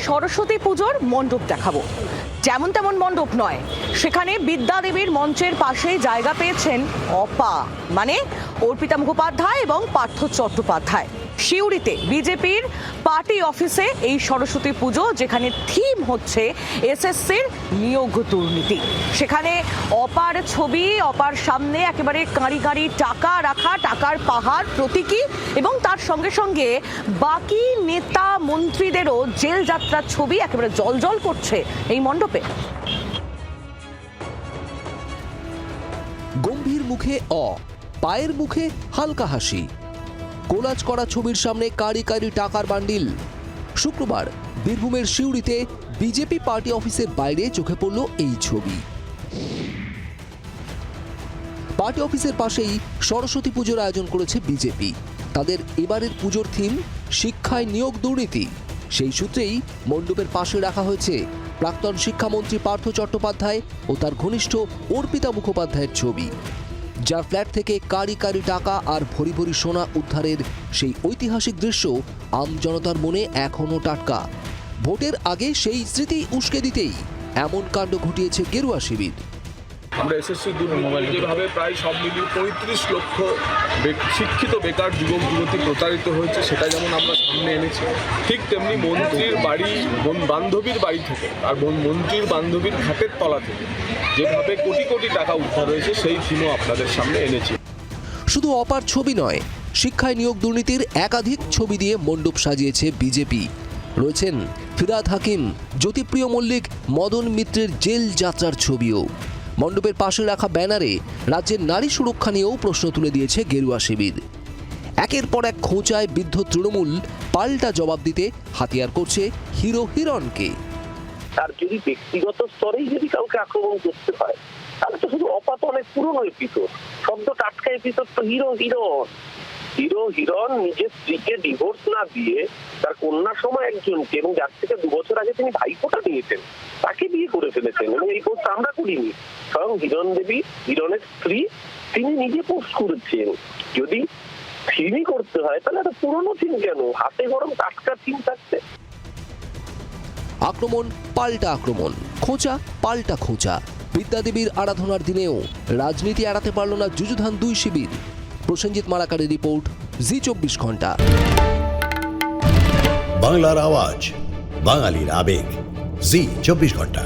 সরস্বতী পুজোর মণ্ডপ দেখাবো। যেমন তেমন মণ্ডপ নয়, সেখানে বিদ্যা দেবীর মঞ্চের পাশে জায়গা পেয়েছেন অপা, মানে অর্পিতা মুখোপাধ্যায় এবং পার্থ চট্টোপাধ্যায়। সিউড়িতে বিজেপির পার্টি অফিসে এই সরস্বতী পুজো, যেখানে থিম হচ্ছে এসএসসির নিয়োগ দুর্নীতি। সেখানে অপার ছবি, অপার সামনে একেবারে কাঁড়ি কাঁড়ি টাকা রাখা, টাকার পাহাড় প্রতীকী, এবং তার সঙ্গে সঙ্গে বাকি নেতা মন্ত্রীদেরও জেল যাত্রার ছবি একেবারে জ্বলজ্বল করছে এই মণ্ডপে। গম্ভীর মুখে পায়ের মুখে হালকা হাসি, কোলাজ করা ছবির সামনে কারি কারি টাকার বান্ডিল। শুক্রবার বীরভূমের সিউড়িতে বিজেপি পার্টি অফিসের বাইরে চোখে পড়ল এই ছবি। পার্টি অফিসের পাশেই সরস্বতী পুজোর আয়োজন করেছে বিজেপি। তাদের এবারের পুজোর থিম শিক্ষায় নিয়োগ দুর্নীতি। সেই সূত্রেই মণ্ডপের পাশে রাখা হয়েছে প্রাক্তন শিক্ষামন্ত্রী পার্থ চট্টোপাধ্যায় ও তার ঘনিষ্ঠ অর্পিতা মুখোপাধ্যায়ের ছবি, যার ফ্ল্যাট থেকে কারি কারি টাকা আর ভরি ভরি সোনা উদ্ধারের সেই ঐতিহাসিক দৃশ্য আমজনতার মনে এখনও টাটকা। ভোটের আগে সেই স্মৃতি উস্কে দিতেই এমন কাণ্ড ঘটিয়েছে গেরুয়া শিবির। আমরা এসএসসি দুর্নীতি যেভাবে প্রায় সব মিলিয়ে ৩৫ লক্ষ শিক্ষিত বেকার যুবক যুবতী প্রতারিত হয়েছে, সেটা যেমন আমরা সামনে এনেছি, ঠিক তেমনি মন্ত্রীর বাড়ি, বান্ধবীর বাড়ি থেকে আর মন্ত্রীর বান্ধবীর খাটের তলা থেকে যেভাবে কোটি কোটি টাকা উদ্ধার হয়েছে, সেই থিমও আপনাদের সামনে এনেছি। শুধু অপার ছবি নয়, শিক্ষায় নিয়োগ দুর্নীতির একাধিক ছবি দিয়ে মণ্ডপ সাজিয়েছে বিজেপি। রয়েছেন ফিরহাদ হাকিম, জ্যোতিপ্রিয় মল্লিক, মদন মিত্রের জেল যাত্রার ছবিও। মণ্ডপের পাশে রাখা ব্যানারে রাজ্যের নারী সুরক্ষা নিয়েও প্রশ্ন তুলে দিয়েছে গেরুয়া শিবির। একের পর এক খোঁচায় বিদ্ধ তৃণমূল পাল্টা জবাব দিতে হাতিয়ার করছে হিরো হিরণকে। তার যদি ব্যক্তিগত স্তরেই যদি কাউকে আক্রমণ করতে হয়, তাহলে তো শুধু অপাত অনেক পুরনো এপিসোড, শব্দ টাটকা এপিসোড তো হিরো হিরণ নিজের স্ত্রীকে ডিভোর্স না দিয়ে তার কন্যা সময় একজনকে, এবং যার থেকে 2 বছর আগে তিনি ভাইফোঁটা নিয়েছেন, তাকে বিয়ে করে ফেলেছেন। এবং এই পোস্ট আমরা করিনি, স্বয়ং হিরণ দেবী, হিরণের স্ত্রী, তিনি নিজে পোস্ট করেছেন। যদি থিমই করতে হয় তাহলে একটা পুরনো থিম কেন, হাতে গরম টাটকা থিম থাকছে। আক্রমণ পাল্টা আক্রমণ, খোঁচা পাল্টা খোঁচা। বিদ্যাদেবীর আরাধনার দিনেও রাজনীতি এড়াতে পারল না যুযুধান 2 শিবির। প্রসেনজিৎ মালাকারের রিপোর্ট, জি24 ঘন্টা। বাংলার আওয়াজ, বাঙালির আবেগ, জি24 ঘন্টা।